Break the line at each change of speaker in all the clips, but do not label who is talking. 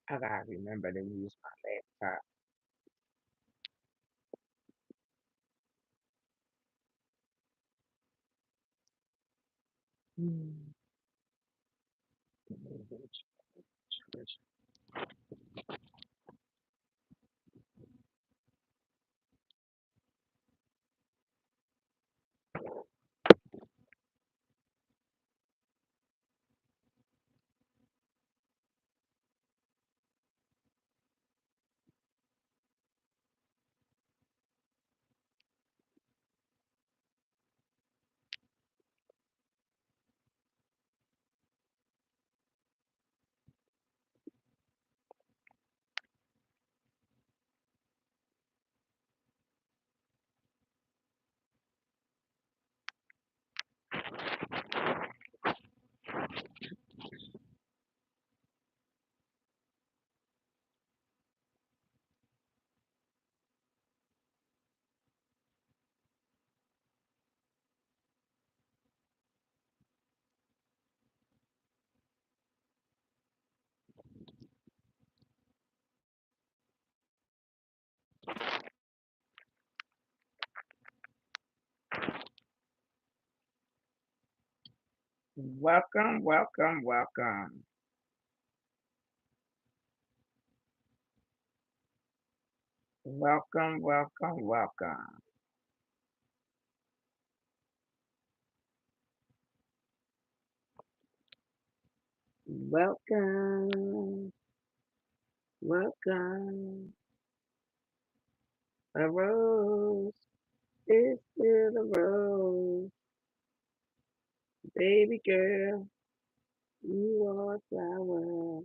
I gotta remember to use my laptop. Hmm. Welcome, welcome, welcome. Welcome, welcome, welcome. Welcome, welcome. A rose is still a rose. Baby girl, you are a flower.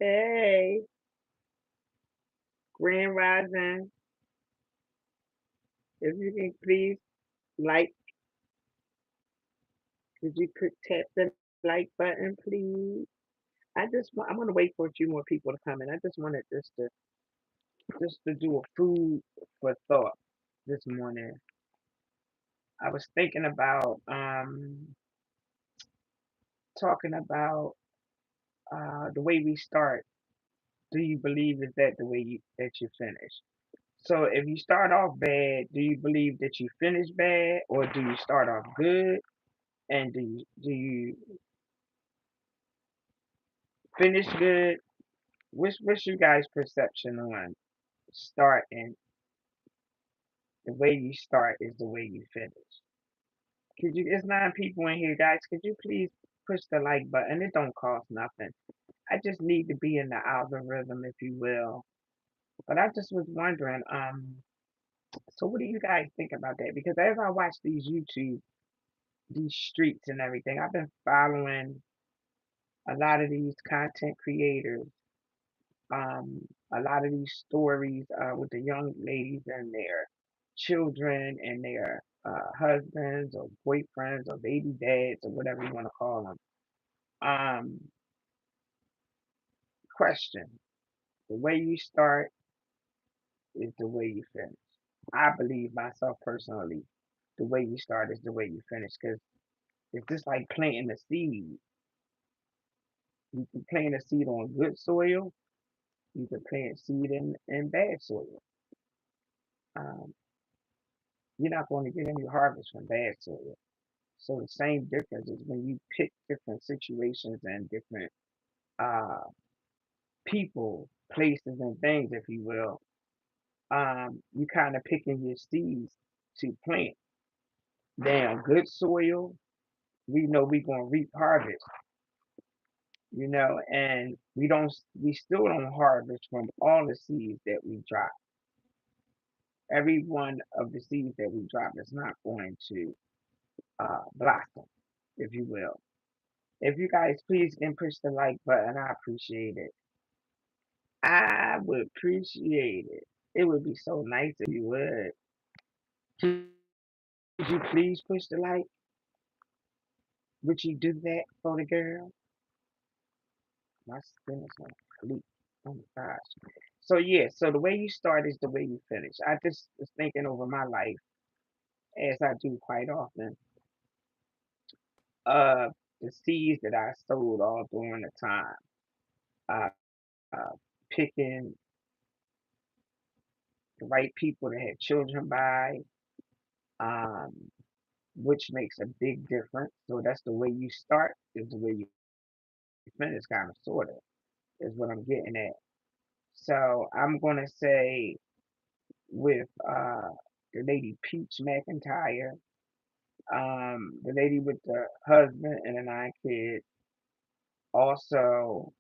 Hey, Grand Rising, if you can please like, could you tap the like button, please? I'm gonna wait for a few more people to come in. I just wanted just to do a food for thought this morning. I was thinking about talking about the way we start. Do you believe is that the way that you finish? So if you start off bad, do you believe that you finish bad, or do you start off good and do you finish good? What's your guys' perception on starting? The way you start is the way you finish. Could you? There's 9 people in here, guys. Could you please push the like button? It don't cost nothing. I just need to be in the algorithm, if you will. But I just was wondering, so what do you guys think about that? Because as I watch these streets and everything, I've been following a lot of these content creators, um, a lot of these stories with the young ladies and their children and their husbands or boyfriends or baby dads or whatever you want to call them. Um, question: the way you start is the way you finish. I believe myself personally, the way you start is the way you finish because it's just like planting a seed. You can plant a seed on good soil, you can plant seed in bad soil. Um, you're not going to get any harvest from bad soil. So the same difference is when you pick different situations and different uh, people, places, and things, if you will. You kind of picking your seeds to plant. Now, good soil, we know we're gonna reap harvest, and we still don't harvest from all the seeds that we drop. Every one of the seeds that we drop is not going to blossom, if you will. If you guys please can push the like button, I appreciate it. I would appreciate it. It would be so nice if you would. Could you please push the like? Would you do that for the girl? My skin is on fleek. Oh my gosh. So yeah, so the way you start is the way you finish. I just was thinking over my life, as I do quite often, uh, the seeds that I sowed all during the time. Uh, uh, Picking the right people to have children by, um, which makes a big difference. So that's the way you start is the way you finish, kind of, sort of, is what I'm getting at. So I'm gonna say with the lady Peach McIntyre, the lady with the husband and the 9 kids. Also,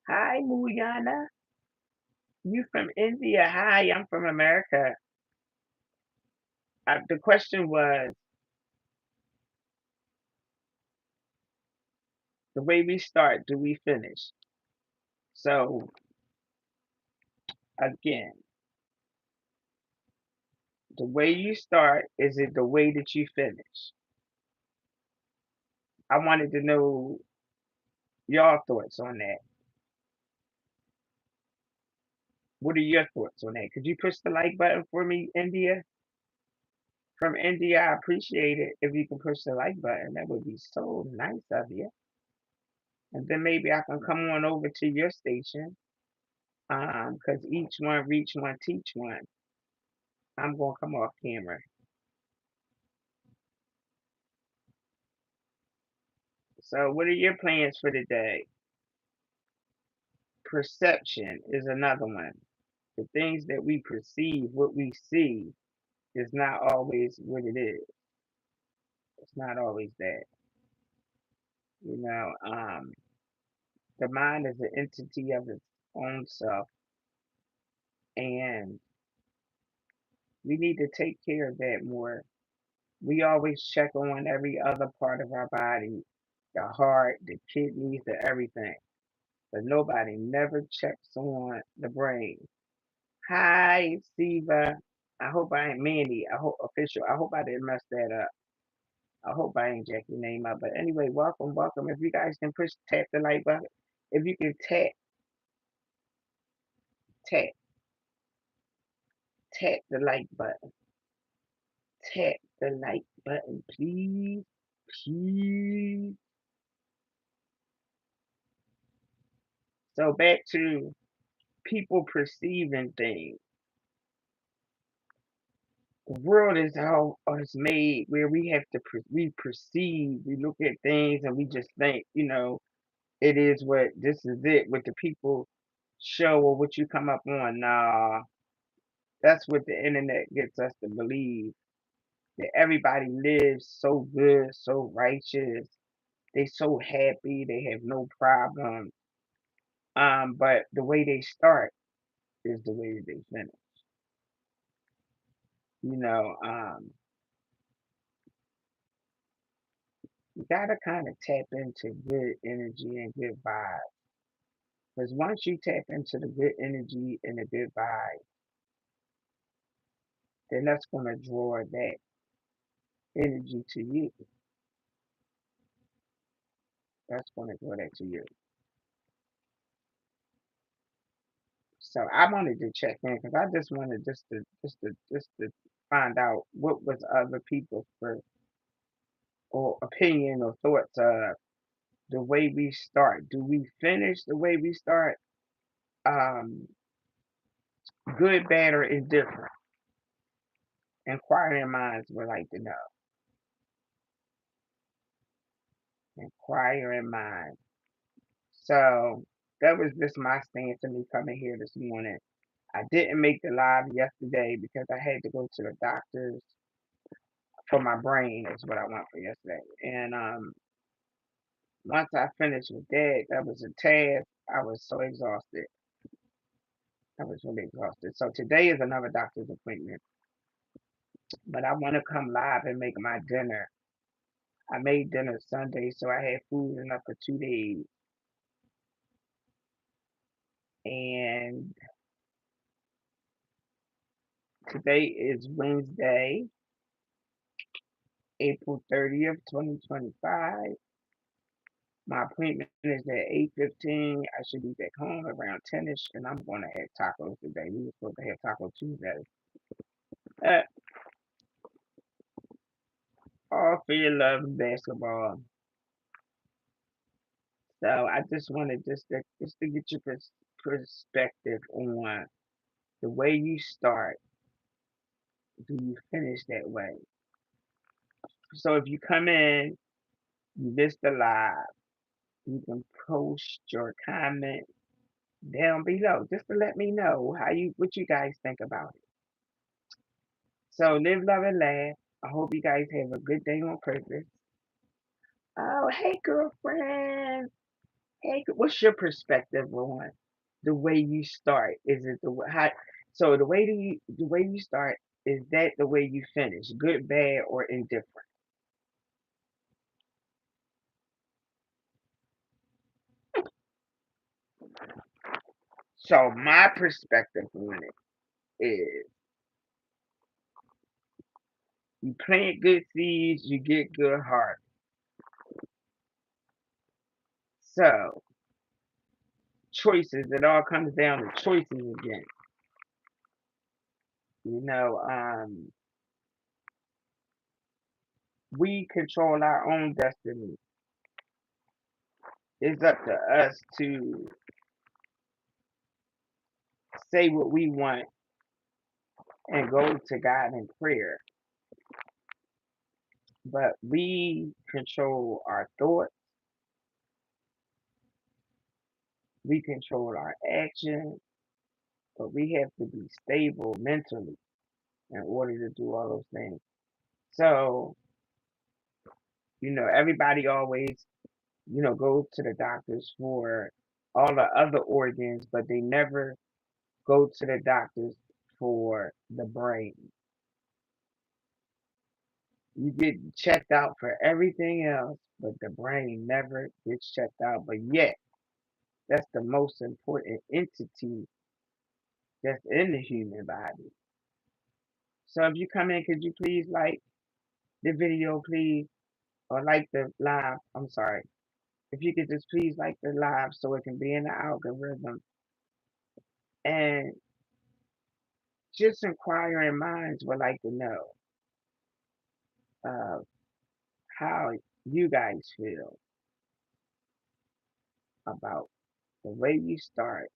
hi Muyana, you from India? Hi, I'm from America. The question was the way we start, do we finish? So again, the way you start is it the way that you finish? I wanted to know y'all thoughts on that. What are your thoughts on that? Could you push the like button for me, India? From India, I appreciate it if you can push the like button. That would be so nice of you. And then maybe I can come on over to your station. 'Cause each one reach one, teach one. I'm gonna come off camera. So, what are your plans for the day? Perception is another one. The things that we perceive, what we see, is not always what it is. It's not always that. You know, the mind is an entity of its own self, and we need to take care of that more. We always check on every other part of our body, the heart, the kidneys, the everything. But nobody never checks on the brain. Hi, Siva. I hope I ain't Mandy. I hope official. I hope I didn't mess that up. I hope I ain't jack your name up. But anyway, welcome, welcome. If you guys can push tap the like button, if you can tap, tap the like button, tap the like button, please, please. So back to people perceiving things. The world is how it's made where we have to we perceive, we look at things and we just think, it is what this is it, what the people show or what you come up on. Nah, that's what the internet gets us to believe that everybody lives so good, so righteous, they so happy, they have no problem. But the way they start is the way that they finish. You know, you gotta kind of tap into good energy and good vibes. Because once you tap into the good energy and the good vibe, then that's gonna draw that energy to you. That's gonna draw that to you. So I wanted to check in because I just wanted just to find out what was other people's or opinion or thoughts of the way we start. Do we finish the way we start? Um, Good, bad, or indifferent? Inquiring minds would like to know. Inquiring minds. So that was just my stance of me coming here this morning. I didn't make the live yesterday because I had to go to the doctor's for my brain is what I went for yesterday. And once I finished with that, that was a task. I was so exhausted. I was really exhausted. So today is another doctor's appointment. But I want to come live and make my dinner. I made dinner Sunday, so I had food enough for 2 days. And today is Wednesday, April 30th, 2025. My appointment is at 8:15. I should be back home around 10ish, and I'm going to have tacos today. We were supposed to have Taco Tuesday. Uh, all for your love and basketball. So I just wanted just to get your perspective on the way you start. Do you finish that way? So if you come in, you missed the live, you can post your comment down below just to let me know what you guys think about it. So live, love, and laugh. I hope you guys have a good day on purpose. Oh, hey, girlfriend. Hey, what's your perspective on the way you start? Is it how? So the way you start, is that the way you finish? Good, bad, or indifferent? So my perspective on it is you plant good seeds, you get good harvest. So choices, it all comes down to choices again. You know, we control our own destiny. It's up to us to say what we want and go to God in prayer. But we control our thoughts, we control our actions, but we have to be stable mentally in order to do all those things. So, everybody always, go to the doctors for all the other organs, but they never go to the doctors for the brain. You get checked out for everything else, but the brain never gets checked out. But yet, that's the most important entity that's in the human body. So if you come in, could you please like the video, please, or like the live? I'm sorry. If you could just please like the live so it can be in the algorithm, and just inquiring minds would like to know uh, how you guys feel about the way you start.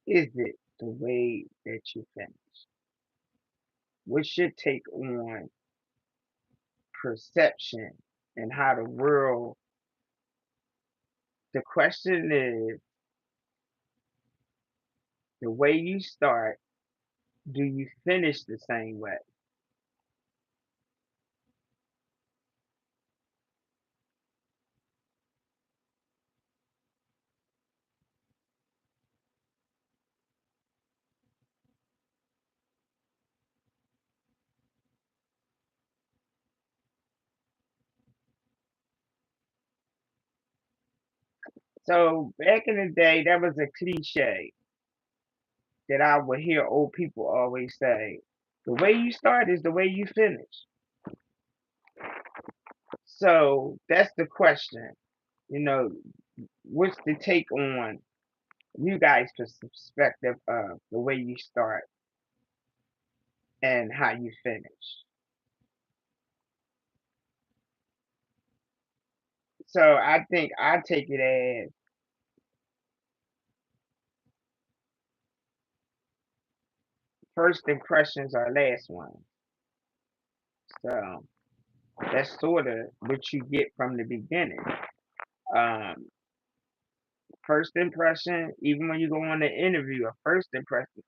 Is it the way that you finish? What's your take on perception and how the world? The question is, the way you start, do you finish the same way? So back in the day, that was a cliche that I would hear old people always say. The way you start is the way you finish. So that's the question. You know, what's the take on you guys' perspective of the way you start and how you finish? So I think I take it as first impressions are last ones. So that's sort of what you get from the beginning. Um, First impression, even when you go on the interview, a first impression.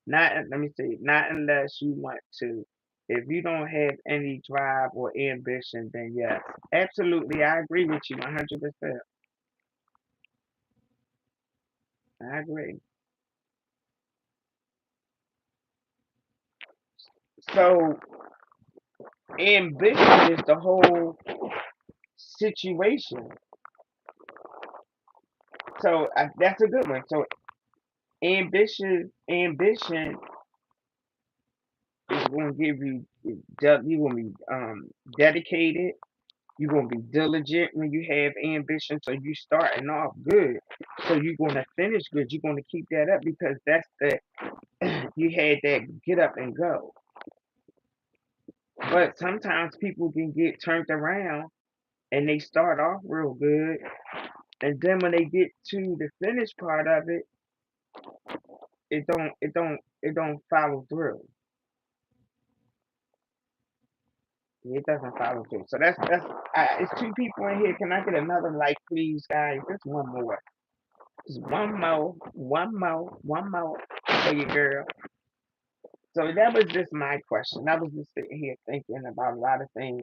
Not let me see, not unless you want to. If you don't have any drive or ambition, then yes, absolutely, I agree with you 100%. I agree. So ambition is the whole situation. So that's a good one. So ambition is going to give you. You're going to be dedicated. You're gonna be diligent when you have ambition, so you starting off good. So you're gonna finish good. You're gonna keep that up because that's the you had that get up and go. But sometimes people can get turned around and they start off real good, and then when they get to the finish part of it, it don't follow through. It doesn't follow through. So it's two people in here. Can I get another like, please, guys? Just one more. Just one more for you, girl. So that was just my question. I was just sitting here thinking about a lot of things,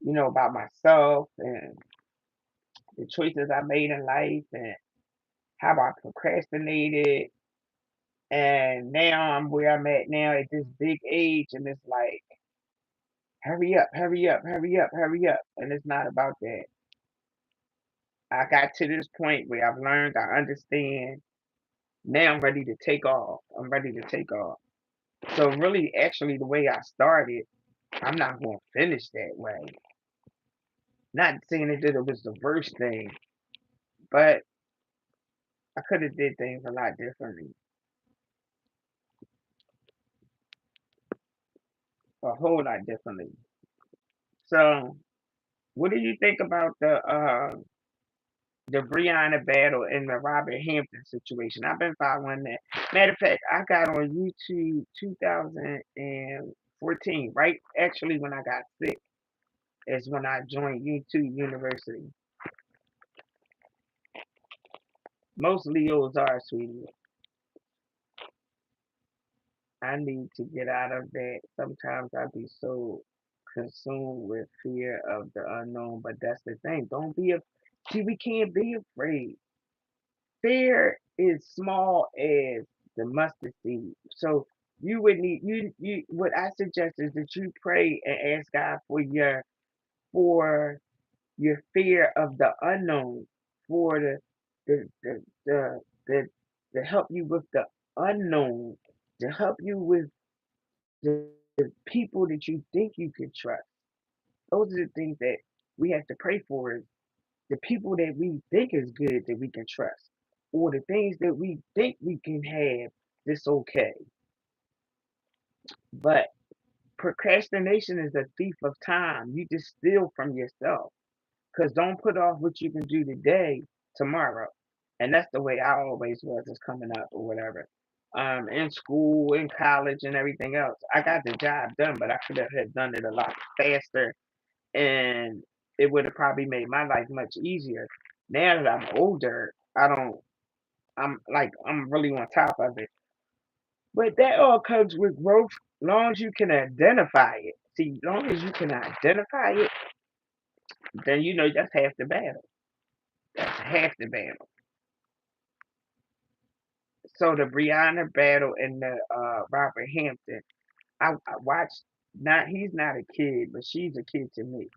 about myself and the choices I made in life and how I procrastinated. And now I'm where I'm at now at this big age, and it's like, hurry up, hurry up, hurry up, hurry up. And it's not about that. I got to this point where I've learned, I understand. Now I'm ready to take off. I'm ready to take off. So really, actually, the way I started, I'm not going to finish that way. Not saying that it was the worst thing, but I could have did things a lot differently, a whole lot differently. So, what do you think about the Breonna battle and the Robert Hampton situation? I've been following that. Matter of fact, I got on YouTube 2014, right? Actually, when I got sick, is when I joined YouTube University. Most Leos are, sweetie. I need to get out of that. Sometimes I be so consumed with fear of the unknown, but that's the thing. Don't be a See, we can't be afraid. Fear is small as the mustard seed. So you would need you what I suggest is that you pray and ask God for your fear of the unknown, for the the to help you with the unknown, to help you with the people that you think you can trust. Those are the things that we have to pray for is the people that we think is good that we can trust, or the things that we think we can have this okay. But procrastination is a thief of time. You just steal from yourself. Because don't put off what you can do today, tomorrow. And that's the way I always was, is coming up or whatever. In school, in college, and everything else. I got the job done, but I could have had done it a lot faster, and it would have probably made my life much easier. Now that I'm older, I don't. I'm really on top of it. But that all comes with growth, long as you can identify it. See, long as you can identify it, then that's half the battle. That's half the battle. So the Brianna battle and the Robert Hampton, I watched. Not He's not a kid, but she's a kid to me.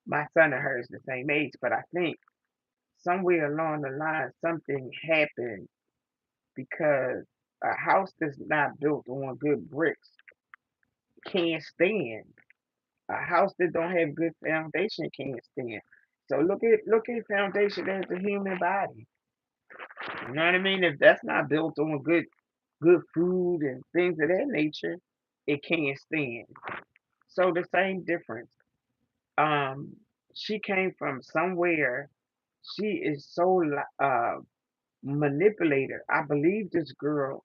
My son and her is the same age, but I think somewhere along the line something happened because a house that's not built on good bricks can't stand. A house that don't have good foundation can't stand. So look at foundation as the human body. You know what I mean? If that's not built on good food and things of that nature, it can't stand. So the same difference. Um, she came from somewhere. She is so manipulator. I believe this girl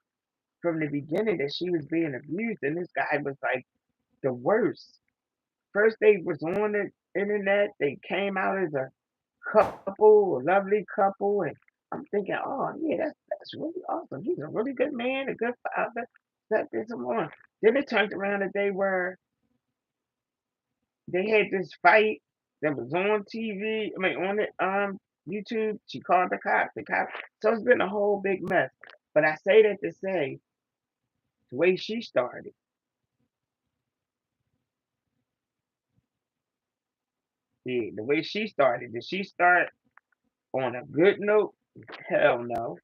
from the beginning that she was being abused, and this guy was like the worst. First, they was on the internet. They came out as a couple, a lovely couple, and I'm thinking, oh yeah, that's really awesome. He's a really good man, a good father. That this and on. Then it turned around that they had this fight that was on TV. I mean, on the YouTube. She called the cops. The cops. So it's been a whole big mess. But I say that to say the way she started. The way she started. Did she start on a good note? Hell no.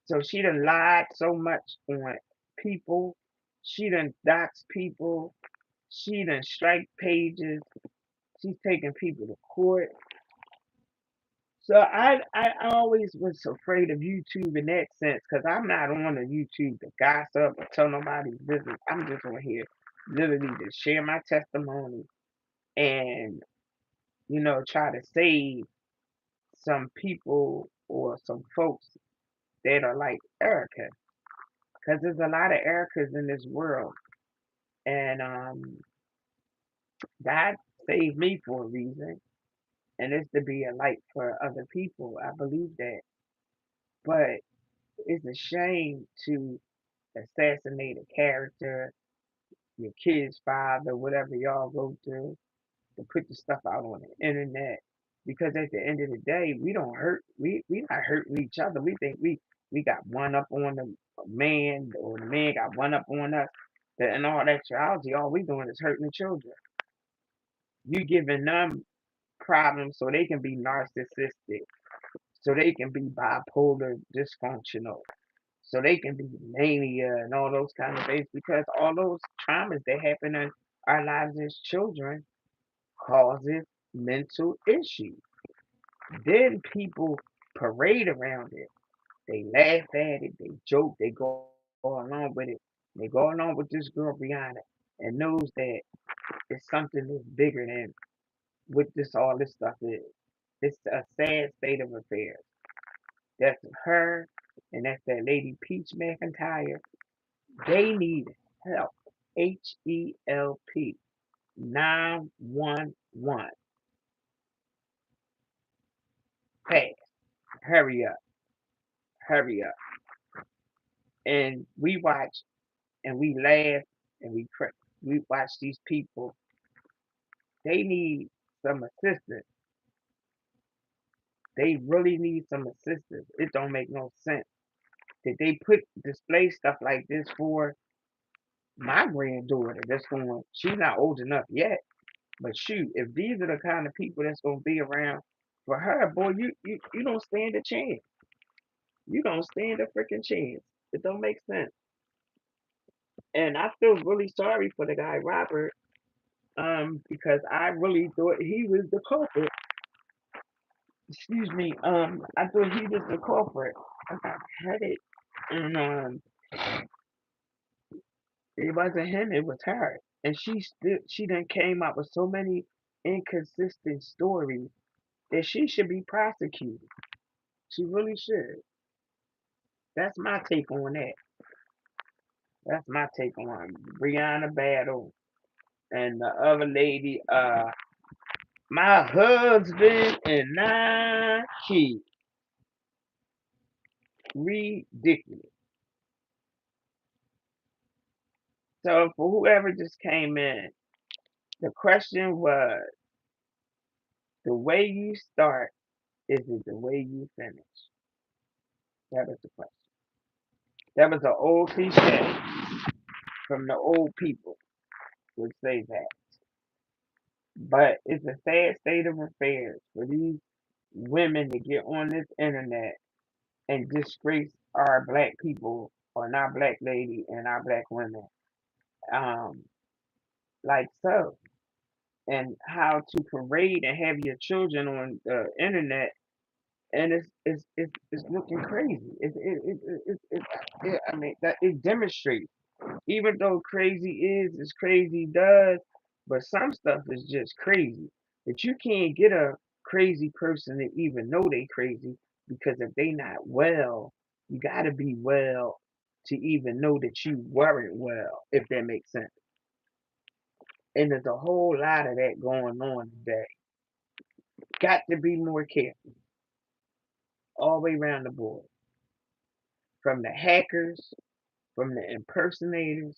So she done lied so much on people. She done doxed people. She done strike pages. She's taking people to court. So I always was afraid of YouTube in that sense because I'm not on the YouTube to gossip or tell nobody's business. I'm just on here literally to share my testimony and try to save some people or some folks that are like Erica because there's a lot of Ericas in this world and God saved me for a reason and it's to be a light for other people. I believe that, but it's a shame to assassinate a character, your kid's father, whatever y'all go through, to put the stuff out on the internet. Because at the end of the day, we don't hurt. We not hurting each other. We think we got one up on the man, or the man got one up on us. That in all actuality, all we doing is hurting the children. You giving them problems so they can be narcissistic, so they can be bipolar, dysfunctional, so they can be mania and all those kind of things because all those traumas that happen in our lives as children causes mental issues. Then people parade around it. They laugh at it, they joke, they go along with it. They go along with this girl Brianna and knows that it's something that's bigger than what this all this stuff is. It's a sad state of affairs. That's her and that's that lady Peach McIntyre. They need help. HELP 911. Fast. Hurry up. Hurry up. And we watch and we laugh and we watch these people. They need some assistance. They really need some assistance. It don't make no sense that they put display stuff like this for my granddaughter. That's going. She's not old enough yet. But shoot, if these are the kind of people that's gonna be around for her, boy, you don't stand a chance. You don't stand a freaking chance. It don't make sense. And I feel really sorry for the guy Robert, because I really thought he was the culprit. Excuse me, I thought he was the culprit. I got headed, and it wasn't him, it was her. And she then came up with so many inconsistent stories that she should be prosecuted. She really should. That's my take on that. That's my take on Brianna Battle and the other lady, my husband and 9 kids. Ridiculous. So for whoever just came in, the question was the way you start, is it the way you finish? That was the question. That was an old cliche from the old people would say that. But it's a sad state of affairs for these women to get on this internet and disgrace our black people or our black lady and our black women. Um, like so. And how to parade and have your children on the internet and it's looking crazy. I mean that it demonstrates even though crazy is as crazy does, but some stuff is just crazy. But you can't get a crazy person to even know they crazy because if they not well, you gotta be well to even know that you weren't well, if that makes sense. And there's a whole lot of that going on today. Got to be more careful all the way around the board. From the hackers, from the impersonators,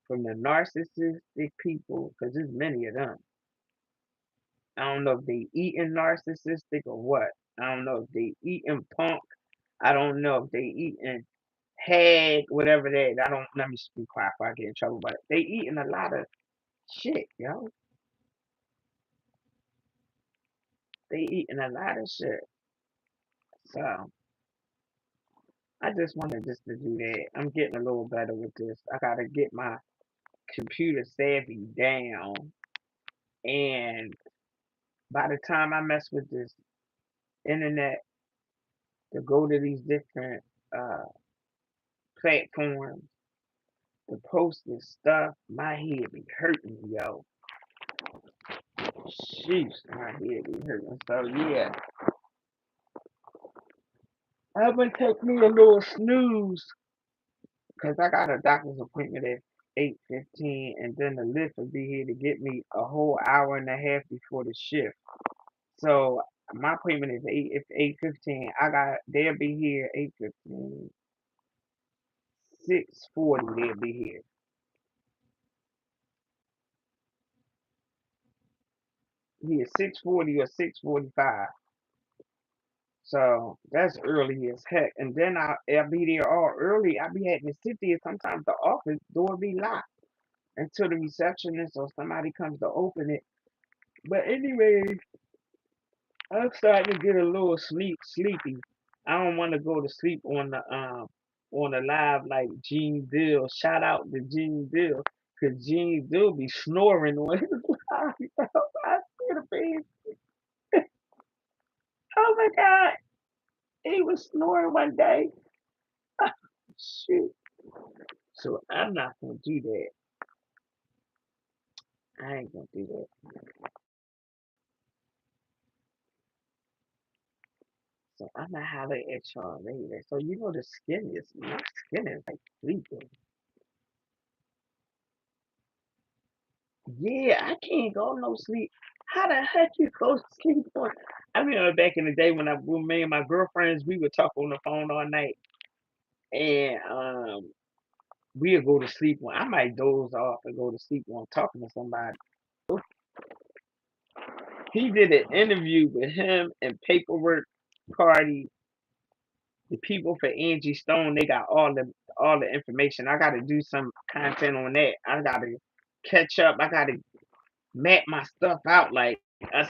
from the narcissistic people, because there's many of them. I don't know if they eating narcissistic or what. I don't know if they eating punk. I don't know if they eating hag, whatever that. I don't. Let me speak quiet before I get in trouble. But they eating a lot of shit, yo. They eating a lot of shit. So I just wanted just to do that. I'm getting a little better with this. I gotta get my computer savvy down and By the time I mess with this internet to go to these different uh, platforms to post this stuff, my head be hurting, yo. Sheesh, my head be hurting. So yeah, I'm gonna take me a little snooze because I got a doctor's appointment at 8:15, and then the lift will be here to get me a whole hour and a half before the shift. So my appointment is 8:15. They'll be here 8:15, 6:40 they'll be here. Here 6:40 or 6:45. So that's early as heck. And then I'll be there all early. I'll be having to sit there. Sometimes the office door be locked until the receptionist or somebody comes to open it. But anyway, I'm starting to get a little sleepy. I don't want to go to sleep on the live like Gene Dill. Shout out to Gene Dill. Cause Gene Dill be snoring on his live. I see the face. Oh my god. He was snoring one day. Shoot. So I'm not gonna do that. I ain't gonna do that. So I'm gonna holler at y'all later. So my skin is like sleeping. Yeah, I can't go no sleep. How the heck you go to sleep on? I remember back in the day when me and my girlfriends we would talk on the phone all night, and we'd go to sleep when I might doze off and go to sleep when I'm talking to somebody. He did an interview with him and Paperwork Party. The people for Angie Stone, they got all the information. I got to do some content on that. I got to catch up. I got to map my stuff out.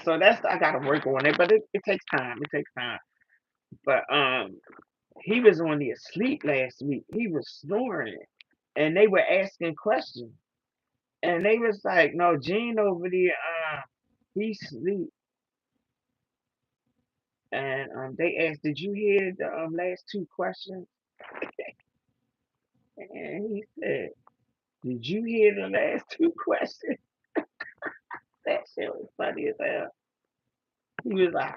So that's I got to work on it, but it takes time. It takes time. But he was on the asleep last week. He was snoring, and they were asking questions, and they was like, "No, Gene over there, he sleep." And they asked, "Did you hear the last two questions?" And he said, "Did you hear the last two questions?" That shit was funny as hell. He was like,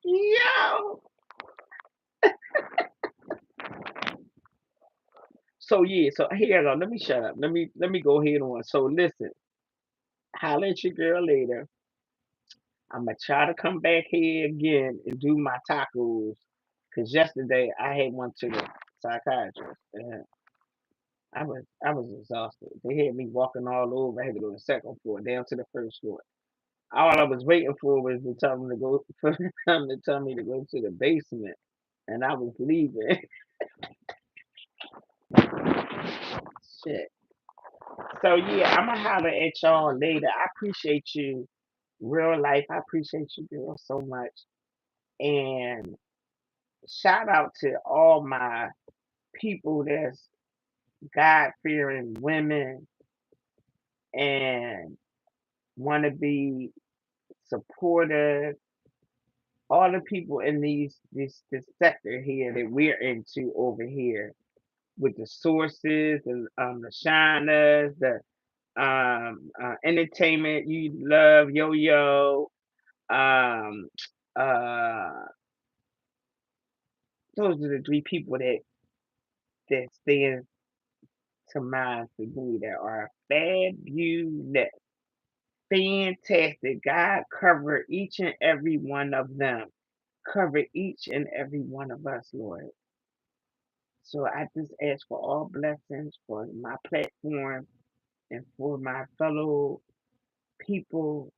"Yo." So yeah, so here I go. Let me shut up. Let me go ahead on. So listen, holla at your girl later. I'm gonna try to come back here again and do my tacos. Cause yesterday I had went to the psychiatrist and I was exhausted. They had me walking all over. I had to go to the second floor, down to the first floor. All I was waiting for was to tell them to go for them to tell me to go to the basement, and I was leaving. Shit. So yeah, I'ma holler at y'all later. I appreciate you, real life. I appreciate you, girl, so much. And shout out to all my people that's God fearing women and want to be supportive. All the people in this sector here that we're into over here with the sources, the shiners, the entertainment you love, yo yo, um, uh, those are the three people that stand to mind for me that are fabulous, fantastic. God cover each and every one of them. Cover each and every one of us, Lord. So I just ask for all blessings for my platform and for my fellow people,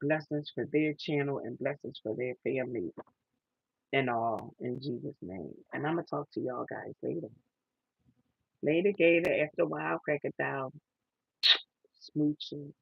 blessings for their channel and blessings for their family and all in Jesus' name. And I'm gonna talk to y'all guys later. Later, Gator, after a while, crack it down, smooching.